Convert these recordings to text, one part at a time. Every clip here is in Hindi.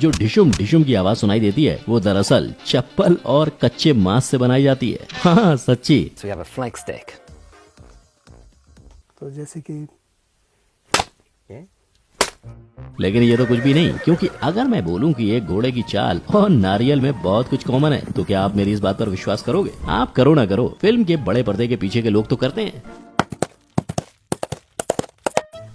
जो ढिशुम ढिशुम की आवाज सुनाई देती है वो दरअसल चप्पल और कच्चे मांस से बनाई जाती है। हाँ सच्ची। So we have a flank steak. तो जैसे कि लेकिन ये तो कुछ भी नहीं, क्योंकि अगर मैं बोलूं कि एक घोड़े की चाल और नारियल में बहुत कुछ कॉमन है तो क्या आप मेरी इस बात पर विश्वास करोगे? आप करो ना करो, फिल्म के बड़े पर्दे के पीछे के लोग तो करते हैं।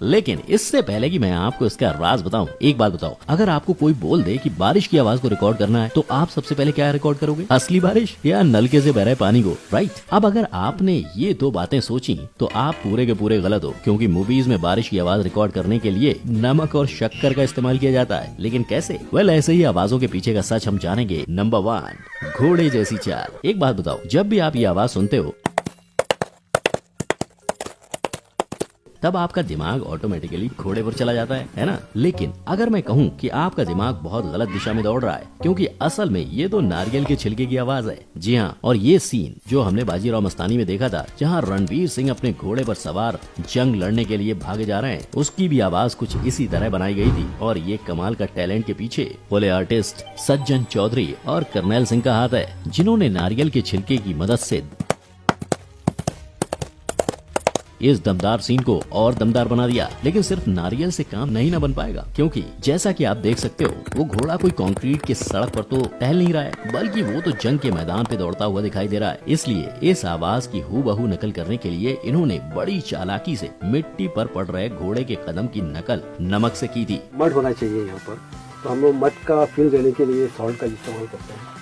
लेकिन इससे पहले कि मैं आपको इसका राज बताऊं, एक बात बताओ, अगर आपको कोई बोल दे कि बारिश की आवाज को रिकॉर्ड करना है तो आप सबसे पहले क्या रिकॉर्ड करोगे? असली बारिश या नलके से बह रहे पानी को? राइट। अब अगर आपने ये दो बातें सोची तो आप पूरे के पूरे गलत हो, क्योंकि मूवीज में बारिश की आवाज रिकॉर्ड करने के लिए नमक और शक्कर का इस्तेमाल किया जाता है। लेकिन कैसे? वेल, ऐसे ही आवाजों के पीछे का सच हम जानेंगे। नंबर 1, घोड़े जैसी चाल। एक बात बताओ, जब भी आप ये आवाज सुनते हो तब आपका दिमाग ऑटोमेटिकली घोड़े पर चला जाता है ना? लेकिन अगर मैं कहूँ कि आपका दिमाग बहुत गलत दिशा में दौड़ रहा है, क्योंकि असल में ये तो नारियल के छिलके की आवाज है। जी हाँ, और ये सीन जो हमने बाजीराव मस्तानी में देखा था, जहाँ रणवीर सिंह अपने घोड़े पर सवार जंग लड़ने के लिए भागे जा रहे हैं, उसकी भी आवाज कुछ इसी तरह बनाई गई थी। और ये कमाल का टैलेंट के पीछे बोले आर्टिस्ट सज्जन चौधरी और करनैल सिंह का हाथ है, जिन्होंने नारियल के छिलके की मदद से इस दमदार सीन को और दमदार बना दिया। लेकिन सिर्फ नारियल से काम नहीं ना बन पाएगा, क्योंकि जैसा कि आप देख सकते हो, वो घोड़ा कोई कंक्रीट के सड़क पर तो टहल नहीं रहा है, बल्कि वो तो जंग के मैदान पे दौड़ता हुआ दिखाई दे रहा है। इसलिए इस आवाज की हूबहू नकल करने के लिए इन्होंने बड़ी चालाकी से मिट्टी पर पड़ रहे घोड़े के कदम की नकल नमक से की थी। मड होना चाहिए यहाँ पर, तो हम लोग मड का फील देने के लिए सॉल्ट का इस्तेमाल करते हैं।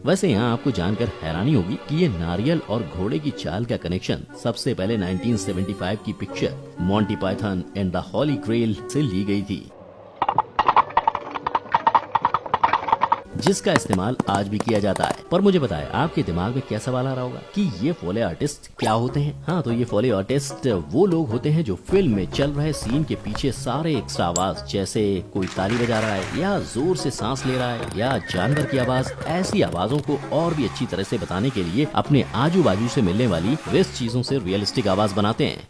वैसे यहाँ आपको जानकर हैरानी होगी कि ये नारियल और घोड़े की चाल का कनेक्शन सबसे पहले 1975 की picture Monty Python and the Holy Grail से ली गई थी, जिसका इस्तेमाल आज भी किया जाता है। पर मुझे बताएं, आपके दिमाग में क्या सवाल आ रहा होगा कि ये फोले आर्टिस्ट क्या होते हैं? हाँ, तो ये फोले आर्टिस्ट वो लोग होते हैं जो फिल्म में चल रहे सीन के पीछे सारे एक्स्ट्रा आवाज, जैसे कोई ताली बजा रहा है या जोर से सांस ले रहा है या जानवर की आवाज, ऐसी आवाजों को और भी अच्छी तरह से बताने के लिए अपने आजू बाजू से मिलने वाली वेस्ट चीजों से रियलिस्टिक आवाज बनाते हैं।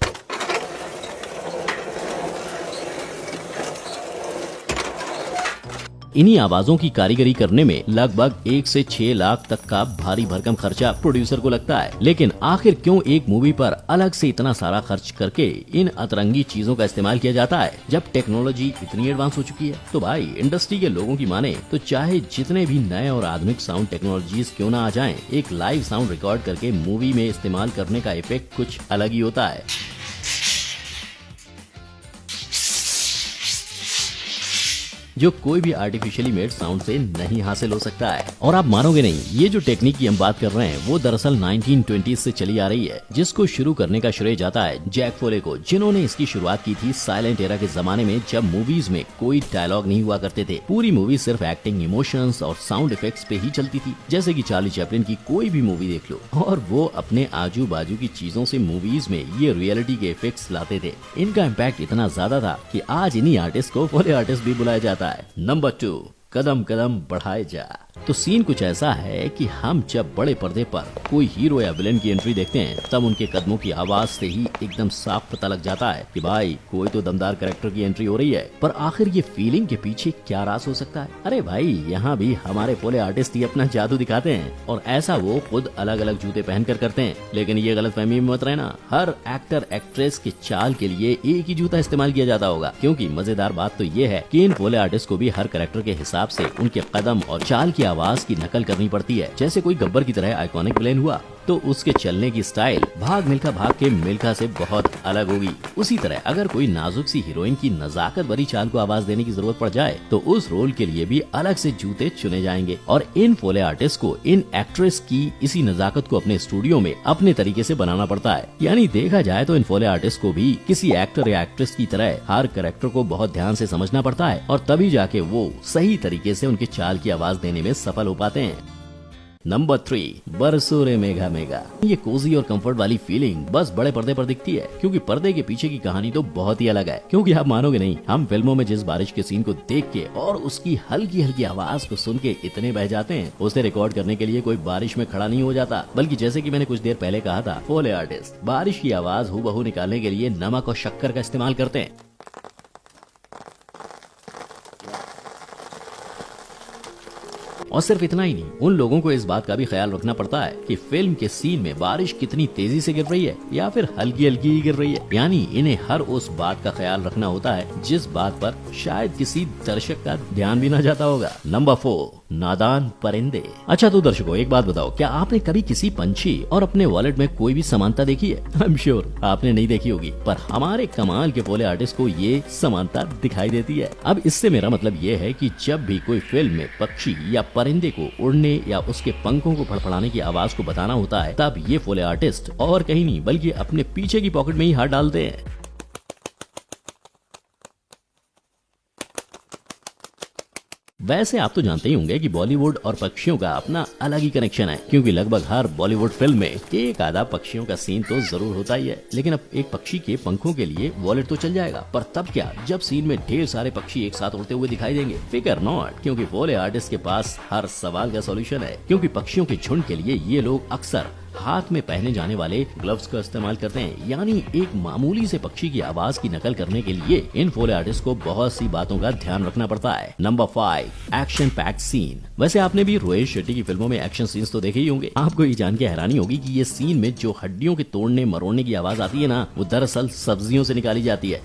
इन्हीं आवाजों की कारीगरी करने में लगभग 1 से 6 लाख तक का भारी भरकम खर्चा प्रोड्यूसर को लगता है। लेकिन आखिर क्यों एक मूवी पर अलग से इतना सारा खर्च करके इन अतरंगी चीजों का इस्तेमाल किया जाता है, जब टेक्नोलॉजी इतनी एडवांस हो चुकी है? तो भाई, इंडस्ट्री के लोगों की माने तो चाहे जितने भी नए और आधुनिक साउंड टेक्नोलॉजीज क्यों ना आ जाएं, एक लाइव साउंड रिकॉर्ड करके मूवी में इस्तेमाल करने का इफेक्ट कुछ अलग ही होता है। जो कोई भी आर्टिफिशियली मेड साउंड से नहीं हासिल हो सकता है। और आप मानोगे नहीं, ये जो टेक्निक की हम बात कर रहे हैं वो दरअसल 1920 से चली आ रही है, जिसको शुरू करने का श्रेय जाता है जैक फोले को, जिन्होंने इसकी शुरुआत की थी साइलेंट एरा के जमाने में, जब मूवीज में कोई डायलॉग नहीं हुआ करते थे। पूरी मूवी सिर्फ एक्टिंग, इमोशंस और साउंड इफेक्ट्स पे ही चलती थी। जैसे कि चार्ली चैपलिन की कोई भी मूवी देख लो, और वो अपने आजू बाजू की चीजों से मूवीज में ये रियलिटी के इफेक्ट्स लाते थे। इनका इम्पैक्ट इतना ज्यादा था कि आज इन्हीं आर्टिस्ट को फोले आर्टिस्ट भी बुलाया जाता है। नंबर 2, कदम कदम बढ़ाए जा। तो सीन कुछ ऐसा है कि हम जब बड़े पर्दे पर कोई हीरो या विलेन की एंट्री देखते हैं, तब उनके कदमों की आवाज से ही एकदम साफ पता लग जाता है कि भाई कोई तो दमदार कैरेक्टर की एंट्री हो रही है। पर आखिर ये फीलिंग के पीछे क्या राज हो सकता है? अरे भाई, यहाँ भी हमारे फोले आर्टिस्ट ही अपना जादू दिखाते हैं, और ऐसा वो खुद अलग अलग जूते पहनकर करते हैं। लेकिन ये गलतफहमी में मत रहना, हर एक्टर एक्ट्रेस की चाल के लिए एक ही जूता इस्तेमाल किया जाता होगा, क्योंकि मजेदार बात तो ये है कि इन फोले आर्टिस्ट को भी हर कैरेक्टर के हिसाब से उनके कदम और चाल की आवाज की नकल करनी पड़ती है। जैसे कोई गब्बर की तरह आइकॉनिक विलेन हुआ, तो उसके चलने की स्टाइल भाग मिल्खा भाग के मिल्खा से बहुत अलग होगी। उसी तरह अगर कोई नाजुक सी हीरोइन की नजाकत भरी चाल को आवाज देने की जरूरत पड़ जाए, तो उस रोल के लिए भी अलग से जूते चुने जाएंगे। और इन फोले आर्टिस्ट को इन एक्ट्रेस की इसी नजाकत को अपने स्टूडियो में अपने तरीके से बनाना पड़ता है। यानी देखा जाए तो इन फोले आर्टिस्ट को भी किसी एक्टर या एक्ट्रेस की तरह हर कैरेक्टर को बहुत ध्यान से समझना पड़ता है, और तभी जाके वो सही तरीके से उनकी चाल की आवाज देने में सफल हो पाते हैं। नंबर 3, बरसों रे मेघा मेघा। ये कोजी और कंफर्ट वाली फीलिंग बस बड़े पर्दे पर दिखती है, क्योंकि पर्दे के पीछे की कहानी तो बहुत ही अलग है। क्योंकि आप मानोगे नहीं, हम फिल्मों में जिस बारिश के सीन को देख के और उसकी हल्की हल्की आवाज को सुन के इतने बह जाते हैं, उसे रिकॉर्ड करने के लिए कोई बारिश में खड़ा नहीं हो जाता, बल्कि जैसे कि मैंने कुछ देर पहले कहा था, फोले आर्टिस्ट बारिश की आवाज हूबहू निकालने के लिए नमक और शक्कर का इस्तेमाल करते हैं। और सिर्फ इतना ही नहीं, उन लोगों को इस बात का भी ख्याल रखना पड़ता है कि फिल्म के सीन में बारिश कितनी तेजी से गिर रही है या फिर हल्की हल्की ही गिर रही है। यानी इन्हें हर उस बात का ख्याल रखना होता है जिस बात पर शायद किसी दर्शक का ध्यान भी ना जाता होगा। नंबर 4, नादान परिंदे। अच्छा तो दर्शकों एक बात बताओ, क्या आपने कभी किसी पंछी और अपने वॉलेट में कोई भी समानता देखी है? आई एम श्योर आपने नहीं देखी होगी, पर हमारे कमाल के फोले आर्टिस्ट को ये समानता दिखाई देती है। अब इससे मेरा मतलब ये है कि जब भी कोई फिल्म में पक्षी या परिंदे को उड़ने या उसके पंखों को फड़फड़ाने की आवाज को बताना होता है, तब ये फोले आर्टिस्ट और कहीं नहीं बल्कि अपने पीछे की पॉकेट में ही हाथ डालते हैं। वैसे आप तो जानते ही होंगे कि बॉलीवुड और पक्षियों का अपना अलग ही कनेक्शन है, क्योंकि लगभग हर बॉलीवुड फिल्म में एक आधा पक्षियों का सीन तो जरूर होता ही है। लेकिन अब एक पक्षी के पंखों के लिए वॉलेट तो चल जाएगा, पर तब क्या जब सीन में ढेर सारे पक्षी एक साथ उड़ते हुए दिखाई देंगे? फिकर नॉट, क्योंकि फोले आर्टिस्ट के पास हर सवाल का सॉल्यूशन है। क्योंकि पक्षियों के झुंड के लिए ये लोग अक्सर हाथ में पहने जाने वाले ग्लव्स का इस्तेमाल करते हैं। यानी एक मामूली से पक्षी की आवाज की नकल करने के लिए इन फोले आर्टिस्ट को बहुत सी बातों का ध्यान रखना पड़ता है। Number 5, action packed scene. वैसे आपने भी रोहित शेट्टी की फिल्मों में एक्शन सीन्स तो देखे ही होंगे। आपको ये जान के हैरानी होगी कि ये सीन में जो हड्डियों के तोड़ने मरोड़ने की आवाज आती है ना, वो दरअसल सब्जियों से निकाली जाती है।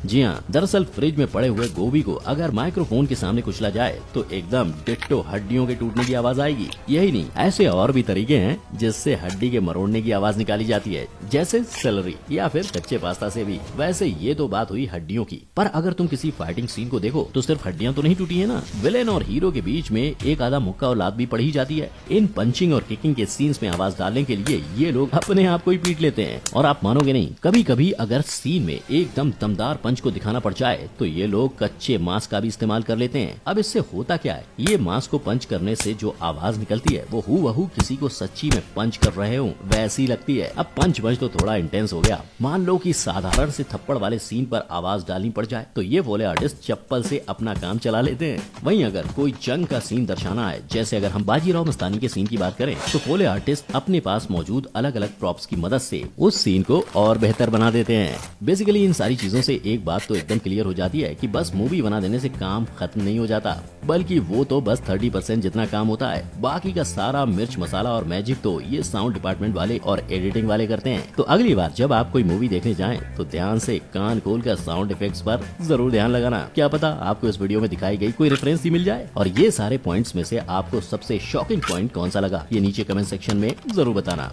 जी हाँ, दरअसल फ्रिज में पड़े हुए गोभी को अगर माइक्रोफोन के सामने कुचला जाए तो एकदम डिट्टो हड्डियों के टूटने की आवाज आएगी। यही नहीं, ऐसे और भी तरीके हैं जिससे हड्डी के मरोड़ने की आवाज निकाली जाती है, जैसे सेलरी या फिर कच्चे पास्ता से भी। वैसे ये तो बात हुई हड्डियों की, पर अगर तुम किसी फाइटिंग सीन को देखो तो सिर्फ हड्डियां तो नहीं टूटी है ना, विलेन और हीरो के बीच में एक आधा मुक्का और लात भी पड़ी ही जाती है। इन पंचिंग और किकिंग के सीन्स में आवाज डालने के लिए ये लोग अपने आप को ही पीट लेते हैं। और आप मानोगे नहीं, कभी कभी अगर सीन में एकदम दमदार पंच को दिखाना पड़ जाए तो ये लोग कच्चे मांस का भी इस्तेमाल कर लेते हैं। अब इससे होता क्या है, ये मांस को पंच करने से जो आवाज निकलती है वो हूबहू किसी को सच्ची में पंच कर रहे हो वैसी लगती है। अब पंच तो थोड़ा इंटेंस हो गया। मान लो कि साधारण से थप्पड़ वाले सीन पर आवाज डालनी पड़ जाए तो ये फोले आर्टिस्ट चप्पल से अपना काम चला लेते हैं। वहीं अगर कोई जंग का सीन दर्शाना है, जैसे अगर हम बाजीराव मस्तानी के सीन की बात करें, तो फोले आर्टिस्ट अपने पास मौजूद अलग अलग प्रॉप्स की मदद से उस सीन को और बेहतर बना देते हैं। बेसिकली इन सारी चीजों से एक बात तो एकदम क्लियर हो जाती है कि बस मूवी बना देने से काम खत्म नहीं हो जाता, बल्कि वो तो बस 30% जितना काम होता है। बाकी का सारा मिर्च मसाला और मैजिक तो ये साउंड डिपार्टमेंट वाले और एडिटिंग वाले करते हैं। तो अगली बार जब आप कोई मूवी देखने जाएं तो ध्यान से कान खोलकर साउंड इफेक्ट्स पर जरूर ध्यान लगाना। क्या पता आपको इस वीडियो में दिखाई गई कोई रेफरेंस ही मिल जाए। और ये सारे पॉइंट्स में से आपको सबसे शॉकिंग पॉइंट कौन सा लगा, ये नीचे कमेंट सेक्शन में जरूर बताना।